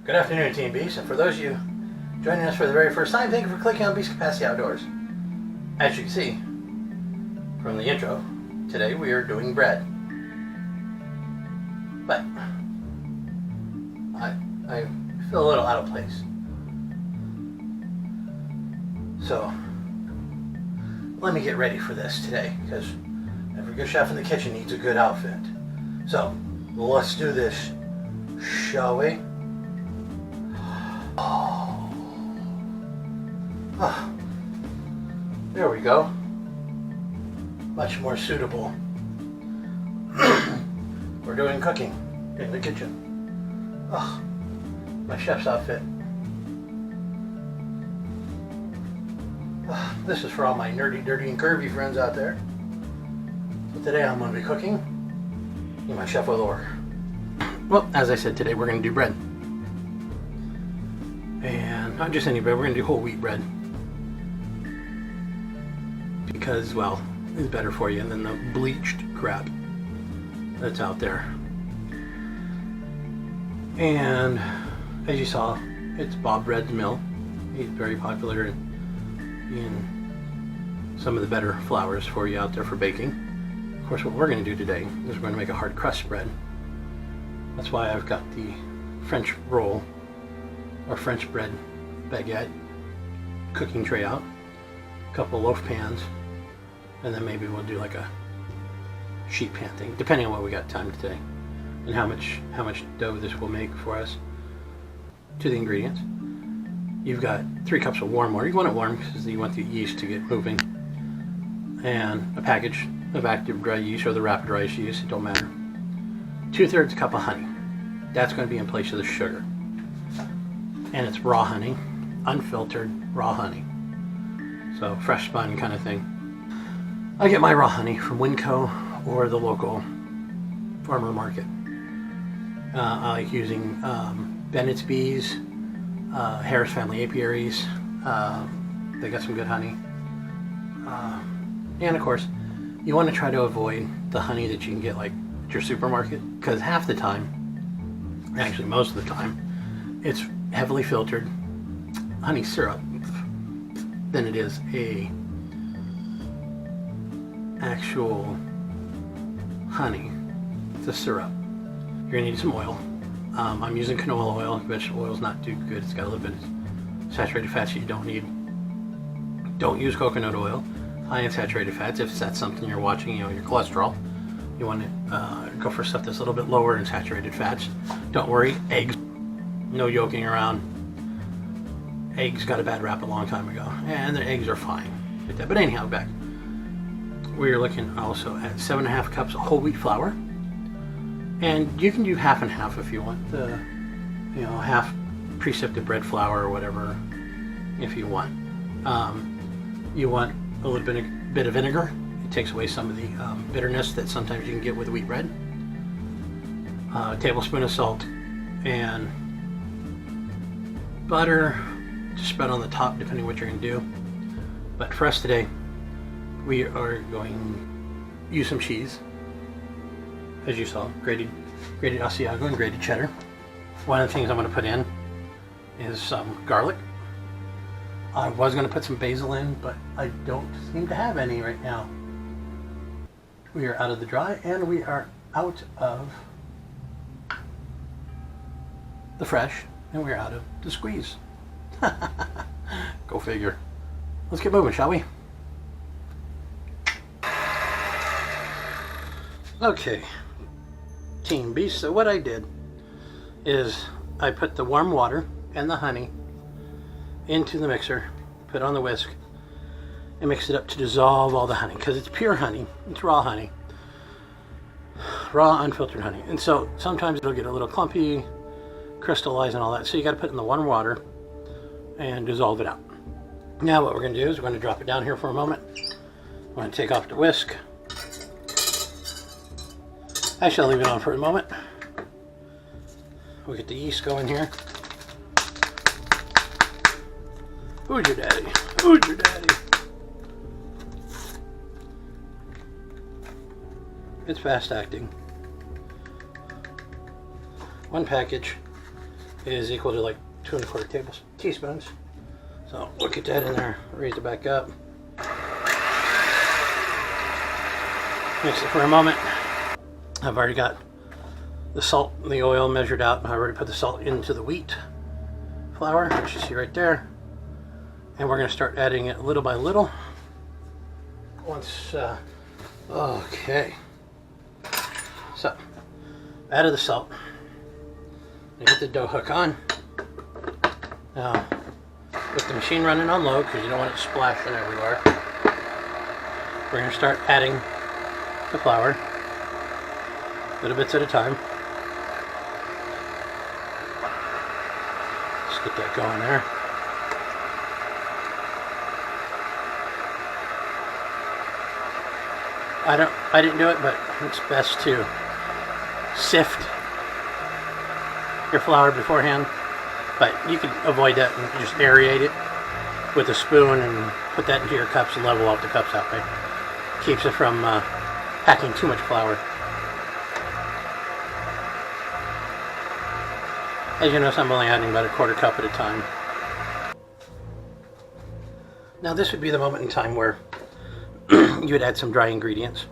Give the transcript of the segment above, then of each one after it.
Good afternoon, Team Beast, and for those of you joining us for the very first time, thank you for clicking on Beast Capacity Outdoors. As you can see from the intro, today we are doing bread. But I feel a little out of place. So let me get ready for this today, because every good chef in the kitchen needs a good outfit. So let's do this, shall we? Oh, there we go. Much more suitable. We're doing cooking in the kitchen. Oh, my chef's outfit. Oh, this is for all my nerdy, dirty, and curvy friends out there. So today I'm going to be cooking in my chef velour. Well, as I said, today we're going to do bread. And not just any bread, we're going to do whole wheat bread. Because, well, it's better for you than the bleached crap that's out there. And as you saw, it's Bob Bread's mill. He's very popular in some of the better flours for you out there for baking. Of course, what we're going to do today is we're going to make a hard crust bread. That's why I've got the French roll or French bread baguette cooking tray out, a couple of loaf pans, and then maybe we'll do like a sheet pan thing, depending on what we got time today and how much dough this will make for us. To the ingredients, you've got 3 cups of warm water. You want it warm because you want the yeast to get moving, and a package of active dry yeast or the rapid rise yeast, it don't matter. 2/3 cup of honey. That's going to be in place of the sugar, and it's raw honey, unfiltered raw honey, so fresh spun kind of thing. I get my raw honey from Winco or the local farmer market. I like using Bennett's Bees, Harris Family Apiaries. They got some good honey. And of course, you want to try to avoid the honey that you can get like at your supermarket, because half the time, actually most of the time, it's heavily filtered honey syrup than it is a actual honey. It's a syrup. You're gonna need some oil. I'm using canola oil. Vegetable oil is not too good. It's got a little bit of saturated fats you don't need. Don't use coconut oil. High in saturated fats. If that's something you're watching, your cholesterol, you want to go for stuff that's a little bit lower in saturated fats. Don't worry, eggs. No yoking around. Eggs got a bad rap a long time ago, and the eggs are fine. But anyhow, back. We're looking also at 7.5 cups of whole wheat flour, and you can do half and half if you want. Half pre-sifted bread flour or whatever, if you want. You want a little bit of vinegar. It takes away some of the bitterness that sometimes you can get with wheat bread. A tablespoon of salt and butter to spread on the top, depending on what you're going to do. But for us today, we are going to use some cheese, as you saw, grated Asiago and grated cheddar. One of the things I'm going to put in is some garlic. I was going to put some basil in, but I don't seem to have any right now. We are out of the dry, and we are out of the fresh and we're out of the squeeze. Go figure. Let's get moving, shall we? Okay, Team Beast. So what I did is I put the warm water and the honey into the mixer, put on the whisk, and mix it up to dissolve all the honey, because it's pure honey. It's raw honey, raw unfiltered honey, and so sometimes it'll get a little clumpy, crystallize and all that, so you got to put it in the warm water and dissolve it out. Now what we're going to do is we're going to drop it down here for a moment. I'm going to take off the whisk. Actually, I'll leave it on for a moment. We'll get the yeast going here. Who's your daddy? Who's your daddy? It's fast acting. One package is equal to like 2 1/4 teaspoons. So we'll get that in there, raise it back up. Mix it for a moment. I've already got the salt and the oil measured out. I already put the salt into the wheat flour, which you see right there. And we're going to start adding it little by little. Okay. So, add the salt. And get the dough hook on. Now, with the machine running on low, because you don't want it splashing everywhere, we're going to start adding the flour, little bits at a time. Let's get that going there. I didn't do it, but it's best to sift your flour beforehand. But you can avoid that and just aerate it with a spoon and put that into your cups and level off the cups that way. Keeps it from packing too much flour. As you notice, I'm only adding about 1/4 cup at a time. Now this would be the moment in time where you would add some dry ingredients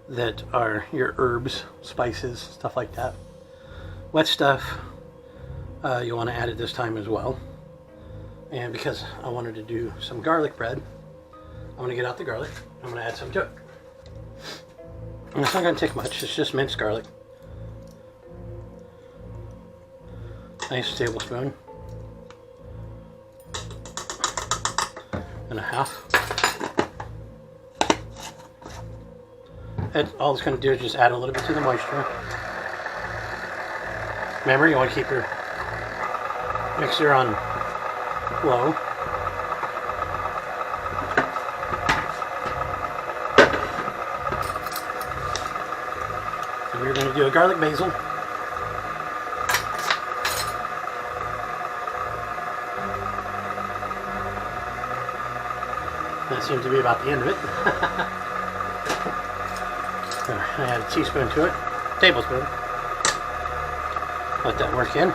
that are your herbs, spices, stuff like that. Wet stuff, you want to add it this time as well. And because I wanted to do some garlic bread, I'm going to get out the garlic. I'm going to add some to it. And it's not going to take much, it's just minced garlic. Nice tablespoon and a half. And all it's going to do is just add a little bit to the moisture. Remember, you want to keep your mixer on low. So we're going to do a garlic basil. That seems to be about the end of it. I add a teaspoon to it, tablespoon. Let that work in.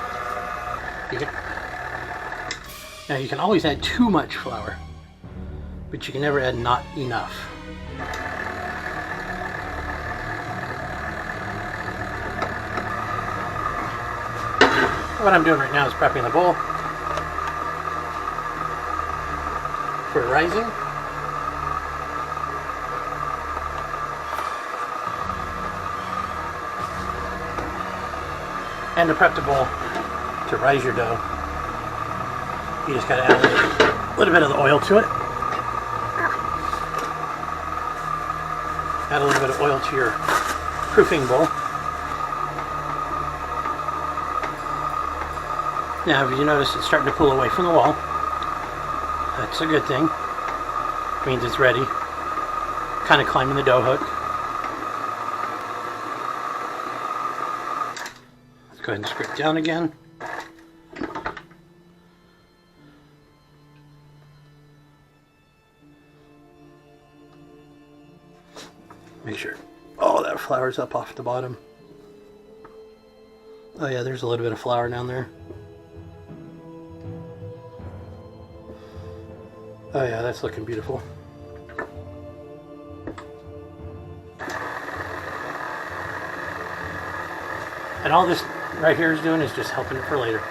Now you can always add too much flour, but you can never add not enough. What I'm doing right now is prepping the bowl for rising. And to prep the bowl to rise your dough, you just got to add a little bit of the oil to it. Add a little bit of oil to your proofing bowl. Now, if you notice it's starting to pull away from the wall, that's a good thing. It means it's ready. Kind of climbing the dough hook. Go ahead and scrape down again. Make sure all that flour's up off the bottom. Oh yeah, there's a little bit of flour down there. Oh yeah, that's looking beautiful. And all this right here is doing is just helping it for later.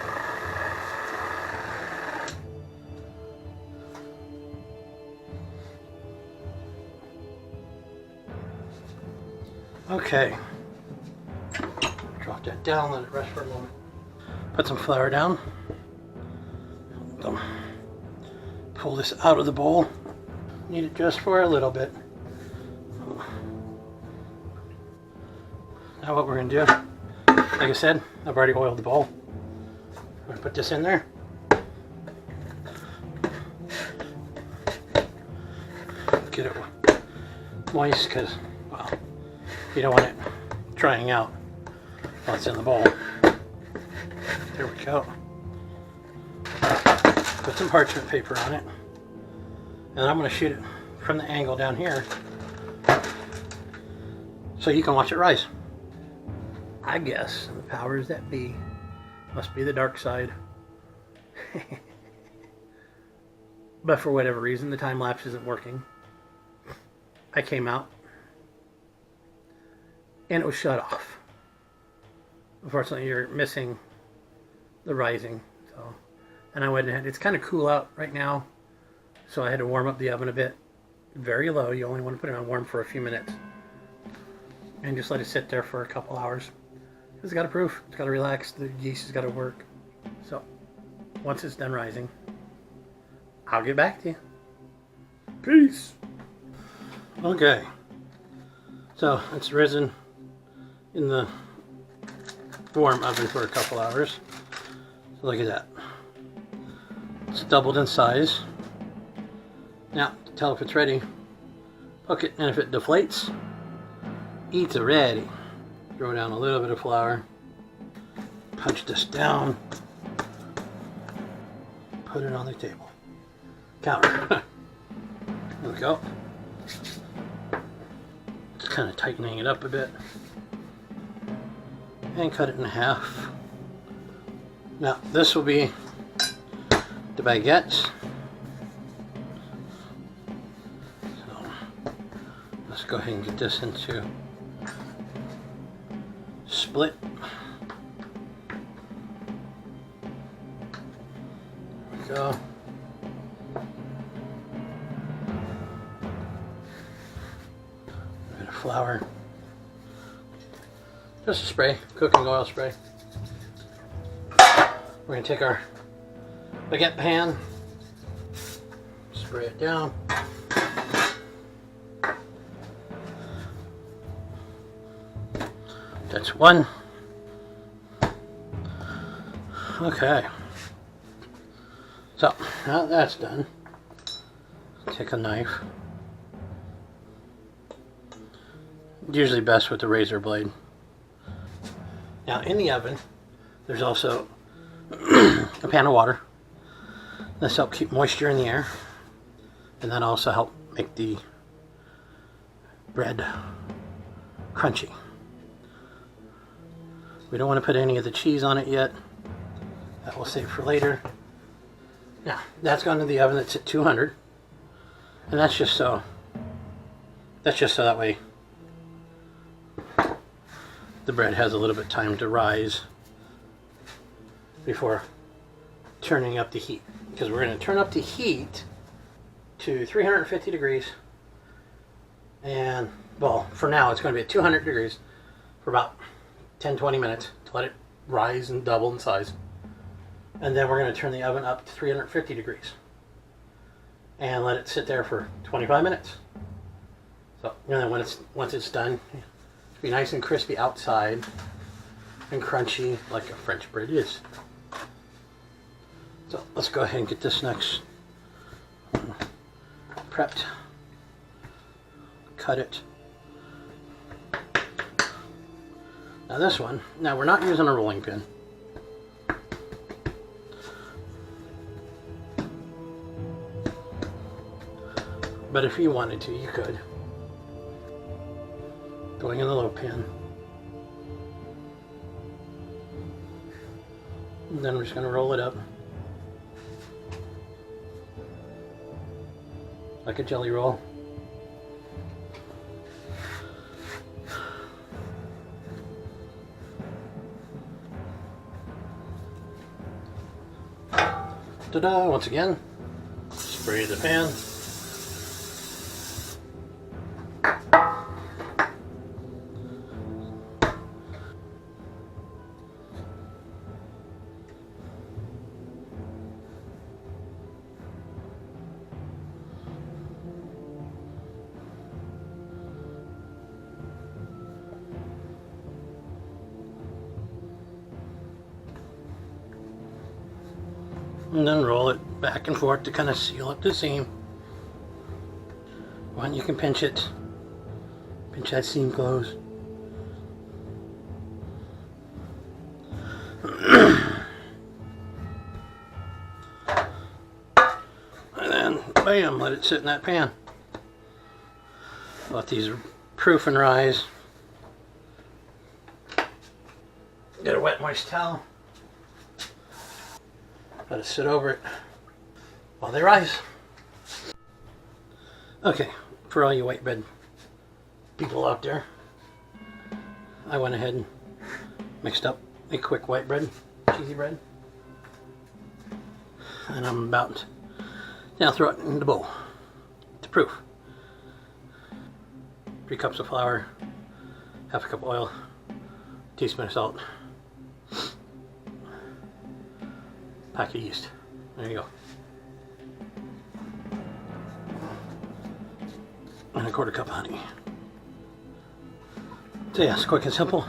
Okay. Drop that down, let it rest for a moment. Put some flour down. Pull this out of the bowl. Need it just for a little bit. Now what we're going to do, like I said, I've already oiled the bowl. I'm going to put this in there. Get it moist because, well, you don't want it drying out while it's in the bowl. There we go. Put some parchment paper on it. And I'm going to shoot it from the angle down here so you can watch it rise. I guess the powers that be must be the dark side. But for whatever reason, the time lapse isn't working. I came out and it was shut off. Unfortunately, you're missing the rising. So, and I went ahead. It's kind of cool out right now, so I had to warm up the oven a bit. Very low. You only want to put it on warm for a few minutes, and just let it sit there for a couple hours. It's got to proof. It's got to relax. The yeast has got to work. So once it's done rising, I'll get back to you. Peace. Okay. So it's risen in the warm oven for a couple hours. So look at that. It's doubled in size. Now, to tell if it's ready, poke it, and if it deflates, it's ready. Throw down a little bit of flour. Punch this down. Put it on the table. Counter. There we go. Just kind of tightening it up a bit. And cut it in half. Now, this will be the baguettes. So, let's go ahead and get this into split. There we go. A bit of flour. Just a spray, cooking oil spray. We're going to take our baguette pan, spray it down. That's one. Okay. So, now that's done, take a knife. Usually best with the razor blade. Now in the oven, there's also a pan of water. This helps keep moisture in the air, and that also helps make the bread crunchy. We don't want to put any of the cheese on it yet. That we'll save for later. Now that's gone to the oven. That's at 200, and that's just so that way the bread has a little bit of time to rise before turning up the heat, because we're going to turn up the heat to 350 degrees, and well, for now it's going to be at 200 degrees for about 10-20 minutes to let it rise and double in size, and then we're going to turn the oven up to 350 degrees and let it sit there for 25 minutes. So, and then once it's done, be nice and crispy outside and crunchy like a French bread is. So let's go ahead and get this next one prepped. Cut it. Now this one, now we're not using a rolling pin. But if you wanted to, you could. Going in the low pan. And then we're just going to roll it up like a jelly roll. Ta-da! Once again, spray the pan. And then roll it back and forth to kind of seal up the seam. When you can pinch it, pinch that seam closed. And then, bam, let it sit in that pan. Let these proof and rise. Get a wet, moist towel. Let it sit over it while they rise. Okay, for all you white bread people out there, I went ahead and mixed up a quick white bread, cheesy bread, and I'm about to now throw it in the bowl to proof. 3 cups of flour, half a cup of oil, teaspoon of salt, pack of yeast. There you go. And a 1/4 cup of honey. So yeah, it's quick and simple.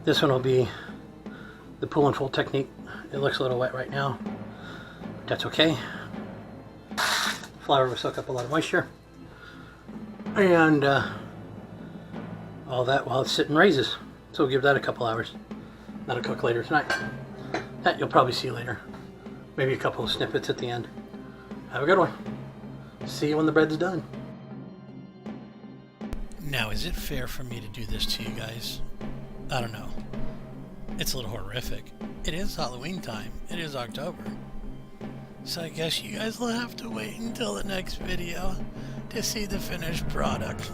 This one will be the pull and fold technique. It looks a little wet right now, but that's okay. Flour will soak up a lot of moisture. And all that while it's sitting raises. So we'll give that a couple hours. That'll cook later tonight. That you'll probably see later. Maybe a couple of snippets at the end. Have a good one. See you when the bread's done. Now, is it fair for me to do this to you guys? I don't know. It's a little horrific. It is Halloween time. It is October. So I guess you guys will have to wait until the next video to see the finished product.